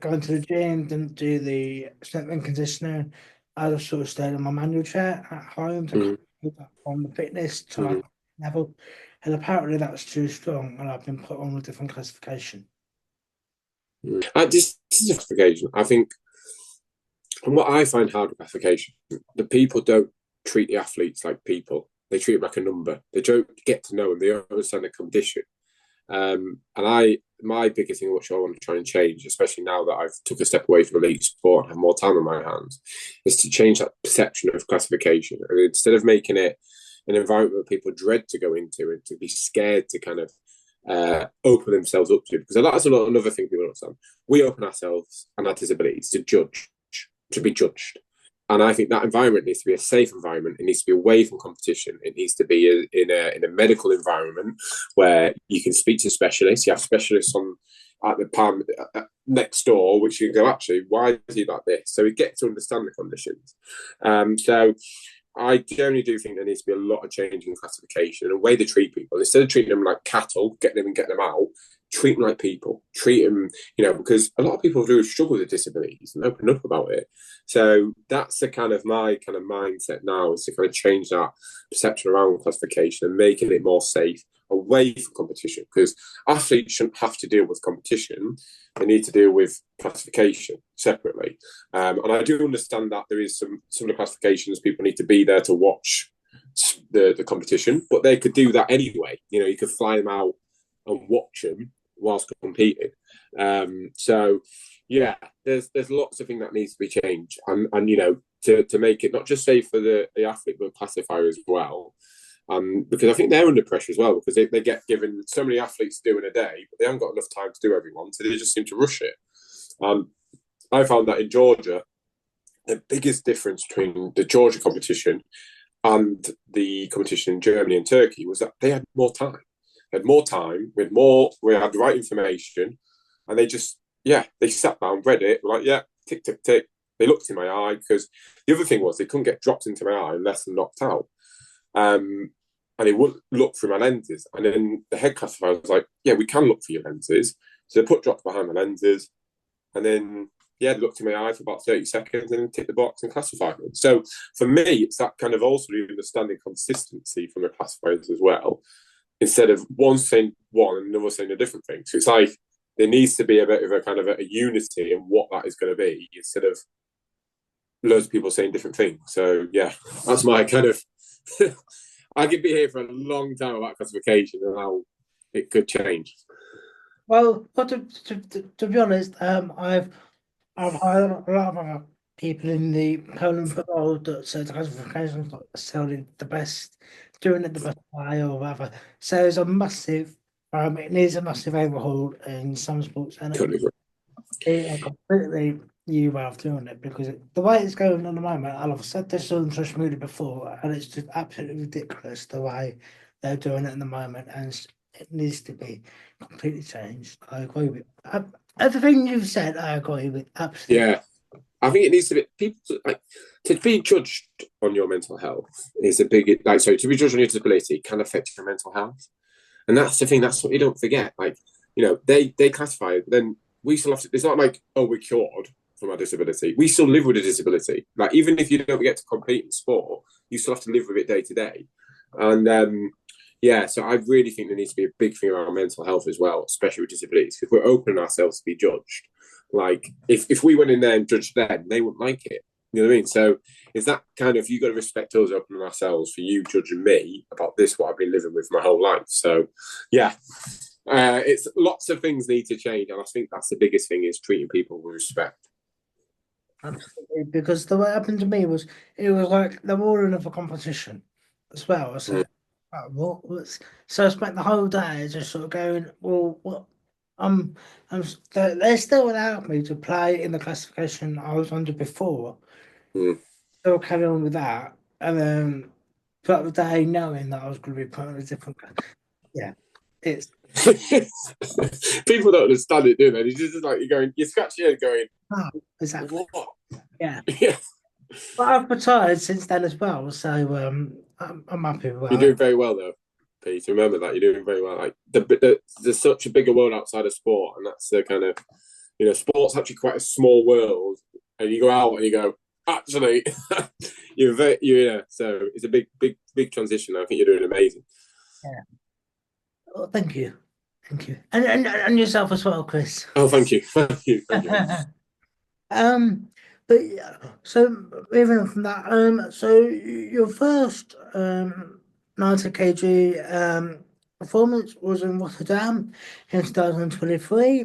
going to the gym, didn't do the strength and conditioning. I just sort of stayed on my manual chair at home to keep up on the fitness to my level. And apparently that's too strong, and I've been put on a different classification. This is a classification. I think, and what I find hard with classification, the people don't treat the athletes like people. They treat them like a number. They don't get to know them. They don't understand the condition. And my biggest thing, which I want to try and change, especially now that I've took a step away from elite sport and have more time on my hands, is to change that perception of classification. And instead of making it an environment where people dread to go into and to be scared to kind of open themselves up to, because that's another thing people don't understand. We open ourselves and our disabilities to judge, to be judged. And I think that environment needs to be a safe environment. It needs to be away from competition. It needs to be in a medical environment where you can speak to specialists. You have specialists at the palm next door, which you can go, actually, why is he like this? So we get to understand the conditions. So I generally do think there needs to be a lot of change in classification and the way they treat people. Instead of treating them like cattle, getting them and getting them out, treat them like people. Treat them, because a lot of people do struggle with disabilities and open up about it. So that's my kind of mindset now, is to kind of change that perception around classification and making it more safe, away from competition, because athletes shouldn't have to deal with competition. They need to deal with classification separately. And I do understand that there is some of the classifications people need to be there to watch the competition, but they could do that anyway. You could fly them out and watch them whilst competing. So yeah, there's lots of things that needs to be changed, and to make it not just safe for the athlete but classifier as well. Because I think they're under pressure as well, because they get given so many athletes to do in a day, but they haven't got enough time to do everyone, so they just seem to rush it. I found that in Georgia, the biggest difference between the Georgia competition and the competition in Germany and Turkey was that they had more time. They had more time, we had the right information, and they sat down, read it, were like, yeah, tick, tick, tick. They looked in my eye, because the other thing was they couldn't get dropped into my eye unless they're knocked out. And they wouldn't look through my lenses. And then the head classifier was like, yeah, we can look for your lenses. So they put drops behind my lenses. And then, they looked in my eye for about 30 seconds and then ticked the box and classified me. So for me, it's that kind of also understanding consistency from the classifiers as well, instead of one saying one and another saying a different thing. So it's like, there needs to be a bit of a kind of a unity in what that is going to be, instead of loads of people saying different things. So yeah, that's my kind of. I could be here for a long time about classification and how it could change. Well, but to be honest, I've heard a lot of other people in the Poland football that said the classification is not necessarily the best, doing it the best way or whatever. So it's a massive, it needs a massive overhaul in some sports, and Totally agree. it's a completely new way of doing it, because the way it's going at the moment, and I've said this on social media before, and it's just absolutely ridiculous the way they're doing it at the moment, and it needs to be completely changed. I agree with everything you've said. I agree with absolutely. Yeah, I think it needs to be people like to be judged on your mental health is a big like. So to be judged on your disability can affect your mental health, and that's the thing. That's what you don't forget. Like, you know, they classify it, then we still have to. It's not like, oh, we're cured from our disability. We still live with a disability. Like, even if you don't get to compete in sport, you still have to live with it day to day. And yeah, so I really think there needs to be a big thing around mental health as well, especially with disabilities, because we're opening ourselves to be judged. Like, if we went in there and judged them, they wouldn't like it. You know what I mean? So is that kind of, you got to respect us opening ourselves for you judging me about this, what I've been living with my whole life. So yeah, it's lots of things need to change, and I think that's the biggest thing, is treating people with respect. Absolutely, because the way it happened to me was, it was like they were all in for competition as well. So what was, so I spent the whole day just sort of going, well, what um they still allowed me to play in the classification I was under before. Mm. Still carry on with that, and then throughout the day knowing that I was going to be put in a different, yeah, it's People don't understand it, do they? It's just like you're scratching your head going, oh, exactly, what? yeah. Yeah. But I've retired since then as well, so I'm happy with You're that. doing very well though, Pete. Remember that you're doing very well. Like there's such a bigger world outside of sport, and that's the kind of, you know, sport's actually quite a small world, and you go out and you go, actually, yeah. So it's a big transition. I think you're doing amazing. Yeah. Well, thank you, and yourself as well, Chris. Oh, thank you, thank you, thank you. But yeah, so moving on from that, so your first 90 kg performance was in Rotterdam in 2023,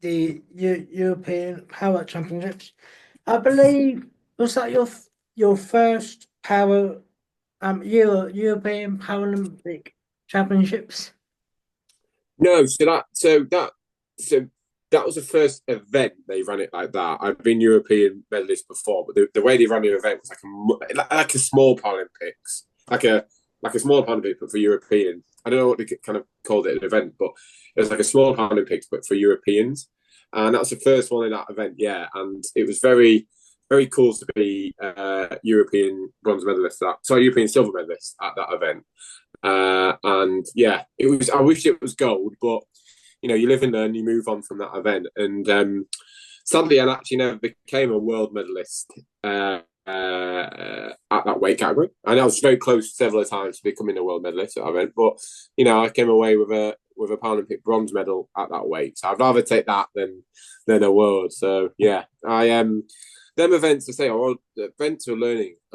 the European Power Championships. I believe, was that your first power European Paralympic Championships? No, so that was the first event they ran it like that. I've been European medalist before, but the way they ran the event was like a small Paralympics, like a small Paralympics, but for European. I don't know what they kind of called it, an event, but it was like a small Paralympics, but for Europeans. And that was the first one in that event, yeah. And it was very, very cool to be European bronze medalist, European silver medalist at that event. And yeah, it was. I wish it was gold, but you know, you live in there and you move on from that event. And sadly, I actually never became a world medalist at that weight category. And I was very close several times to becoming a world medalist at that event. But you know, I came away with a Paralympic bronze medal at that weight. So I'd rather take that than a world. So yeah, them events, I say, are events are a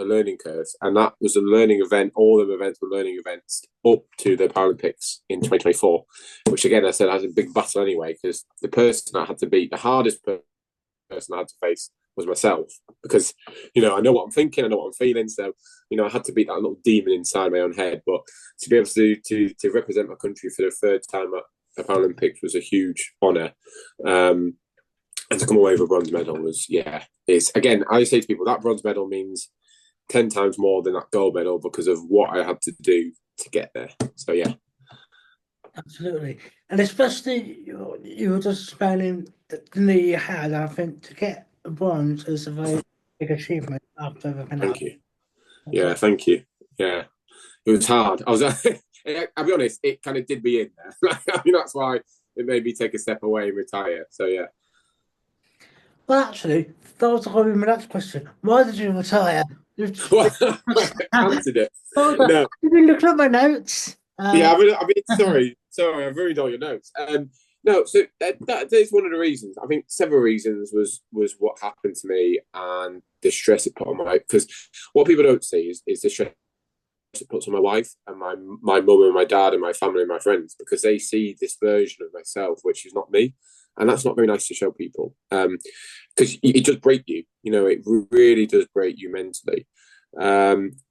learning curve, and that was a learning event. All them events were learning events up to the Paralympics in 2024, which again, I said, I had a big battle anyway, because the person I had to beat, the hardest person I had to face, was myself, because you know, I know what I'm thinking, I know what I'm feeling, so you know, I had to beat that little demon inside my own head. But to be able to represent my country for the third time at the Paralympics was a huge honour. And to come away with a bronze medal was, yeah, it's, again, I say to people, that bronze medal means 10 times more than that gold medal because of what I had to do to get there. So yeah, Absolutely, and especially you were just explaining the knee you had. I think to get a bronze is a very big achievement after everything thank else. you. Yeah, thank you. Yeah, it was hard. I'll be honest, it kind of did me in there. I mean, that's why it made me take a step away and retire. So yeah. Well, actually, that was going to be my next question. Why did you retire? Well, I answered it. No. I've been looking at my notes. Yeah, I mean, sorry, I've ruined all your notes. No, so that is one of the reasons. I think several reasons was what happened to me and the stress it put on my. Because what people don't see is the stress it puts on my wife and my mum and my dad and my family and my friends, because they see this version of myself which is not me, and that's not very nice to show people. Because it does break you. You know, it really does break you mentally.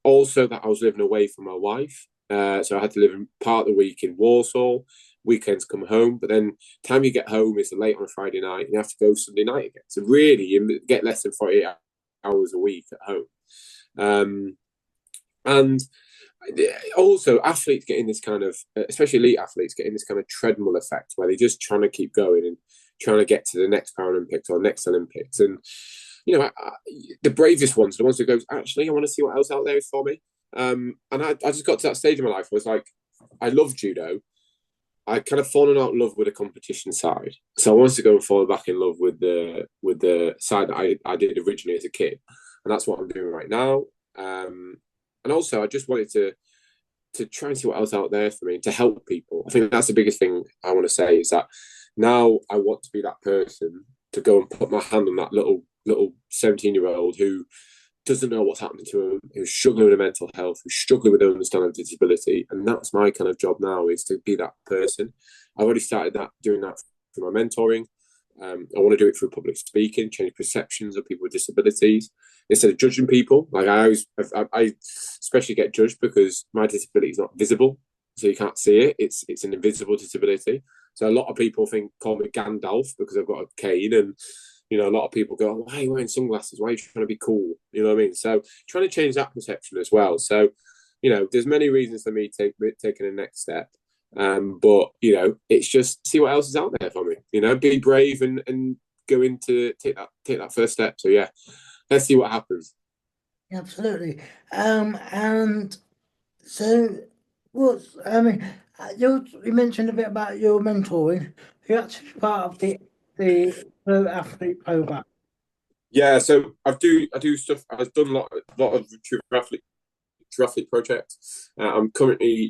Also, that I was living away from my wife, so I had to live in part of the week in Warsaw. Weekends come home, but then time you get home is late on a Friday night, and you have to go Sunday night again. So really, you get less than 48 hours a week at home. And also, athletes get in this kind of, especially elite athletes, get in this kind of treadmill effect where they're just trying to keep going and trying to get to the next Paralympics or next Olympics. And you know, the bravest ones, the ones who go, actually, I want to see what else out there is for me. And I just got to that stage in my life where it's like, I love judo. I kind of fallen out of love with the competition side, so I wanted to go and fall back in love with the side that I did originally as a kid, and that's what I'm doing right now. And also, I just wanted to try and see what else out there for me to help people. I think that's the biggest thing I want to say is that now I want to be that person to go and put my hand on that little 17-year-old who doesn't know what's happening to him, who's struggling with mental health, who's struggling with understanding disability. And that's my kind of job now, is to be that person. I've already started doing that through my mentoring. I want to do it through public speaking, change perceptions of people with disabilities. Instead of judging people, like I especially get judged because my disability is not visible, so you can't see it. It's an invisible disability. So a lot of people call me Gandalf because I've got a cane, and you know, a lot of people go, why are you wearing sunglasses? Why are you trying to be cool? You know what I mean? So trying to change that perception as well. So, you know, there's many reasons for me taking the next step. But, you know, it's just see what else is out there for me. You know, be brave and go into take that first step. So, yeah, let's see what happens. Absolutely. And so you mentioned a bit about your mentoring. You're actually part of the pro athlete program. Yeah, so I do stuff. I've done a lot of true athlete project. I'm currently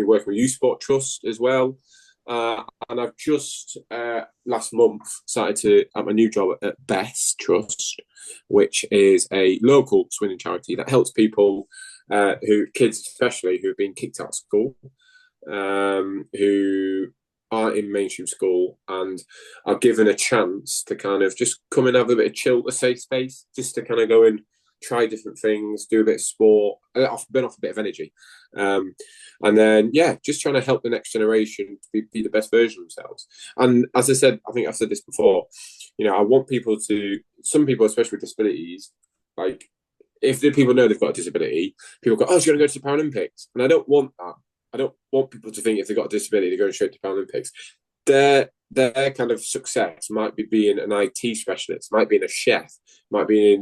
working with Youth Sport Trust as well, and I've just last month started at my new job at Best Trust, which is a local swimming charity that helps people kids especially who have been kicked out of school, who are in mainstream school and are given a chance to kind of just come and have a bit of chill, a safe space, just to kind of go and try different things, do a bit of sport, burn off a bit of energy. And then, yeah, just trying to help the next generation to be the best version of themselves. And as I said, I think I've said this before, you know, I want some people, especially with disabilities, like, if the people know they've got a disability, people go, oh, she's going to go to the Paralympics. And I don't want that. I don't want people to think if they've got a disability, they're going straight to Paralympics. Their kind of success might be being an IT specialist, might be being a chef, might be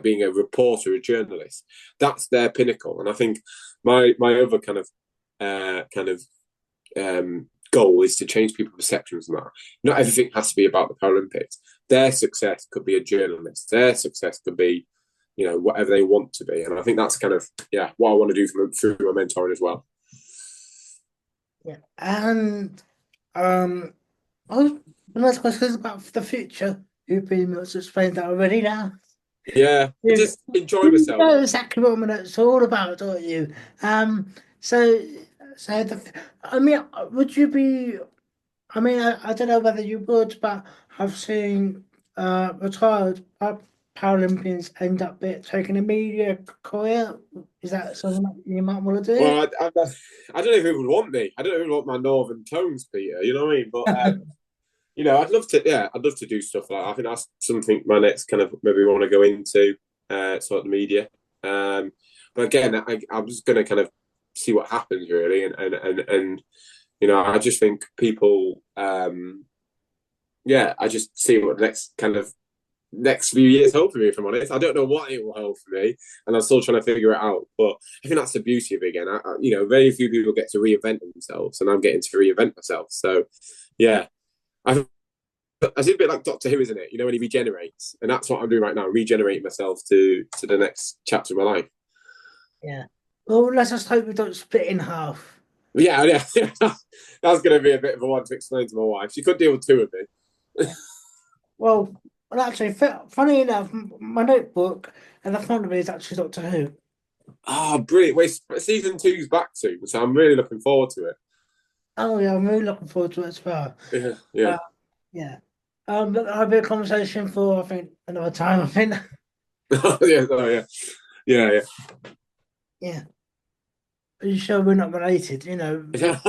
being a reporter, a journalist. That's their pinnacle. And I think my other kind of goal is to change people's perceptions on that. Not everything has to be about the Paralympics. Their success could be a journalist. Their success could be, you know, whatever they want to be. And I think that's kind of, yeah, what I want to do through my mentoring as well. Yeah. And the next question is about the future. You've been much explained that already now. Yeah, I just enjoy myself. You know exactly what it's all about, don't you? So I mean, would you be? I mean, I don't know whether you would, but I've seen retired Paralympians end up taking a media career. Is that something that you might want to do? Well, I don't know if it would want me. I don't even want my northern tones, Peter. You know what I mean? But you know, I'd love to. Yeah, I'd love to do stuff like that. I think that's something my next kind of maybe want to go into, sort of the media. But again, I'm just going to kind of see what happens really, and you know, I just think people, yeah, I just see what the next few years hold for me. If I'm honest, I don't know what it will hold for me, and I'm still trying to figure it out. But I think that's the beauty of it. Again, you know, very few people get to reinvent themselves, and I'm getting to reinvent myself. So, yeah. I think it's a bit like Doctor Who, isn't it? You know, when he regenerates, and that's what I'm doing right now, regenerating myself to the next chapter of my life. Yeah. Well, let's just hope we don't split in half. Yeah, yeah. That's going to be a bit of a one to explain to my wife. She could deal with two of me. Well, actually, funny enough, my notebook and the front of it is actually Doctor Who. Oh, brilliant. Wait, season two's back soon, so I'm really looking forward to it. Oh yeah, I'm really looking forward to it as well. Yeah, yeah. Uh, yeah. But that'll be a conversation for I think another time. I think. Yeah, oh, yeah. Yeah, yeah. Yeah. Are you sure we're not related? You know. Yeah,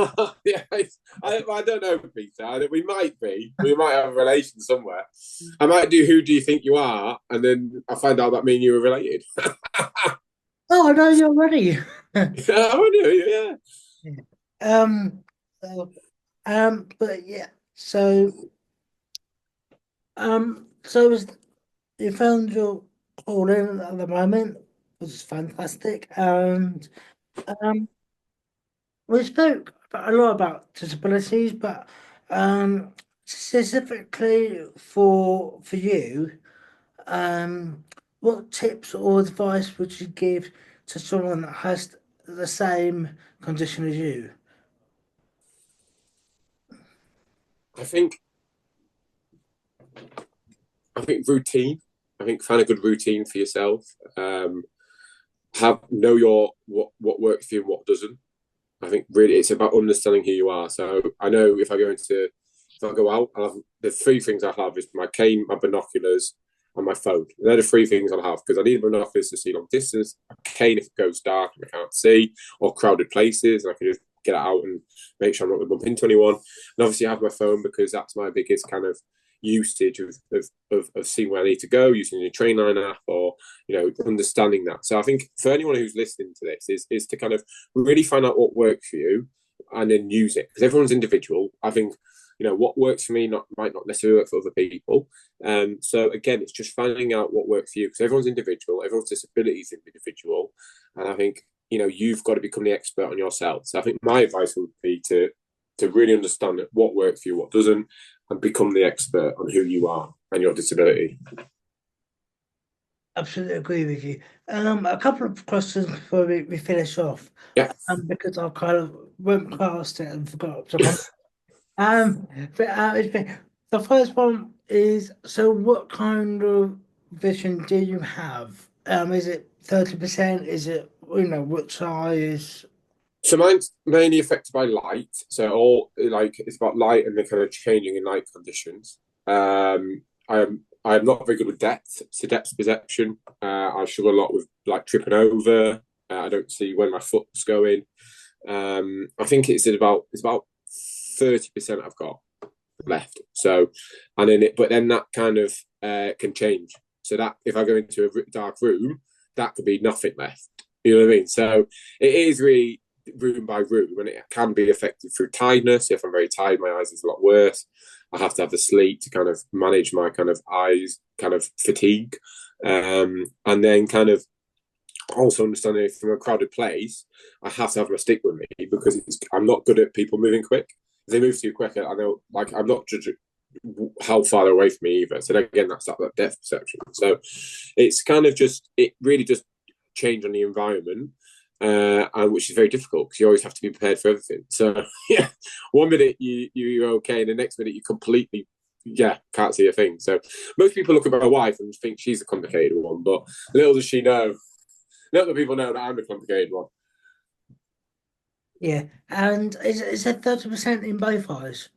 yeah. I don't know, Peter. We might be. We might have a relation somewhere. I might do Who Do You Think You Are? And then I find out that me and you are related. Oh, I know you already. Yeah, I do, yeah. Yeah. Um. So, But yeah. So you found your calling at the moment, which is fantastic. And um, we spoke a lot about disabilities, but um, specifically for you, um, what tips or advice would you give to someone that has the same condition as you? I think I think routine. I think find a good routine for yourself. Have know your what works for you and what doesn't. I think really it's about understanding who you are. So I know if I go out, I'll have the three things I have is my cane, my binoculars, and my phone. They're the three things I'll have because I need binoculars to see long distance, a cane if it goes dark and I can't see, or crowded places, and I can just get out and make sure I'm not going to bump into anyone. And obviously I have my phone because that's my biggest kind of usage of seeing where I need to go, using the Trainline app, or understanding that. So I think for anyone who's listening to this is to kind of really find out what works for you and then use it because everyone's individual. I think what works for me might not necessarily work for other people. So again, it's just finding out what works for you because everyone's individual, everyone's disability is individual, and I think you've got to become the expert on yourself. So I think my advice would be to really understand what works for you, what doesn't, and become the expert on who you are and your disability. Absolutely agree with you. A couple of questions before we finish off. Yeah. Because I kind of went past it and forgot to come. Um, the first one is, so what kind of vision do you have? Is it 30%? Is it, what size? So mine's mainly affected by light. So all like it's about light and the kind of changing in light conditions. I'm not very good with depth. So depth perception. I struggle a lot with like tripping over. I don't see when my foot's going. I think it's about 30% I've got left. So, and then but then that kind of can change. So that if I go into a dark room, that could be nothing left. You know what I mean? So it is really room by room, and it can be affected through tiredness. If I'm very tired, my eyes is a lot worse. I have to have the sleep to kind of manage my kind of eyes kind of fatigue, and then kind of also understanding from a crowded place, I have to have my stick with me because I'm not good at people moving quick. If they move too quick, I know like I'm not judging how far away from me either. So again, that's that depth perception. So it's kind of just it really just change on the environment. And which is very difficult because you always have to be prepared for everything. So yeah, one minute you're okay, and the next minute you completely can't see a thing. So most people look at my wife and think she's a complicated one, but little does she know, little do people know that I'm a complicated one. Yeah. And is it 30% in both eyes?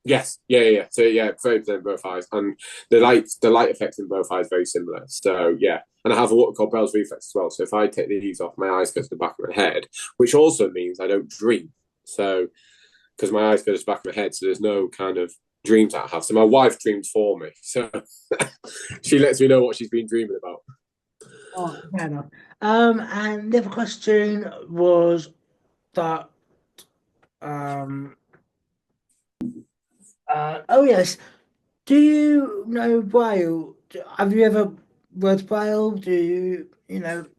Yes, yeah. So yeah, 30% in both eyes, and the light effects in both eyes very similar. So yeah, and I have what we call Bell's reflex as well. So if I take these off, my eyes go to the back of my head, which also means I don't dream. So because my eyes go to the back of my head, so there's no kind of dreams that I have. So my wife dreams for me, so she lets me know what she's been dreaming about. Oh, fair enough. And the other question was that um oh yes, do you know Braille? Have you ever read Braille? Do you?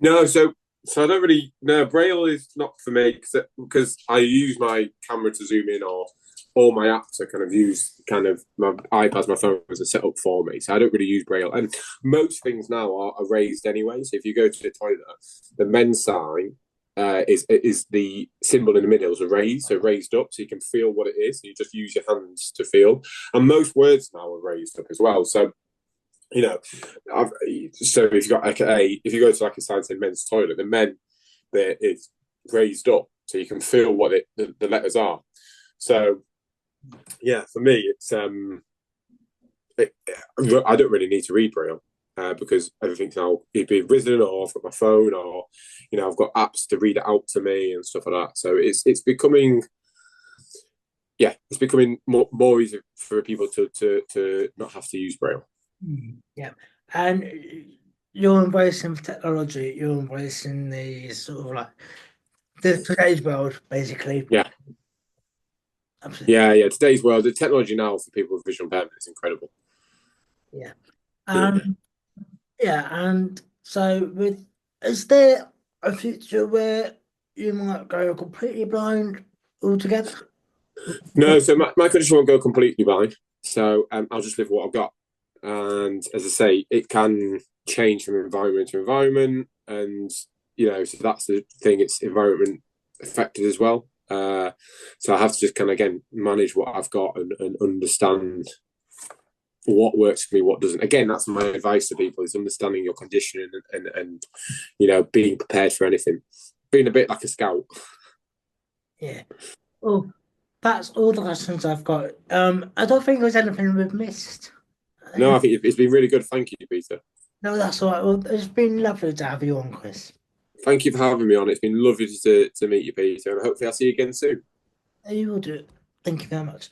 No, so I don't really no Braille is not for me because I use my camera to zoom in or all my apps. I kind of use kind of my iPads, my phone as a setup for me. So I don't really use Braille, and most things now are raised anyway. So if you go to the toilet, the men's sign is the symbol in the middle is a raise, so raised up, so you can feel what it is. You just use your hands to feel, and most words now are raised up as well. So so if you got if you go to like a sign saying men's toilet, the men there is raised up, so you can feel what the letters are. So yeah, for me, it's I don't really need to read Braille. Because everything's now either risen, or I've got my phone, or I've got apps to read it out to me and stuff like that. So it's becoming more easy for people to not have to use Braille. Yeah, and you're embracing technology. You're embracing the sort of like today's world, basically. Yeah. Absolutely. Yeah. Today's world, the technology now for people with visual impairment is incredible. Yeah. Yeah, and so is there a future where you might go completely blind altogether? No, so my condition won't go completely blind. So I'll just live what I've got. And as I say, it can change from environment to environment. And, so that's the thing, it's environment affected as well. So I have to just kind of, again, manage what I've got and understand what works for me, what doesn't. Again, that's my advice to people, is understanding your condition and being prepared for anything. Being a bit like a scout. Yeah. Well, that's all the questions I've got. I don't think there's anything we've missed. No, I think it's been really good. Thank you, Peter. No, that's all right. Well, it's been lovely to have you on, Chris. Thank you for having me on. It's been lovely to meet you, Peter, and hopefully I'll see you again soon. You will do it. Thank you very much.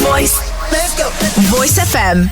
Voice. Let's go. Voice FM.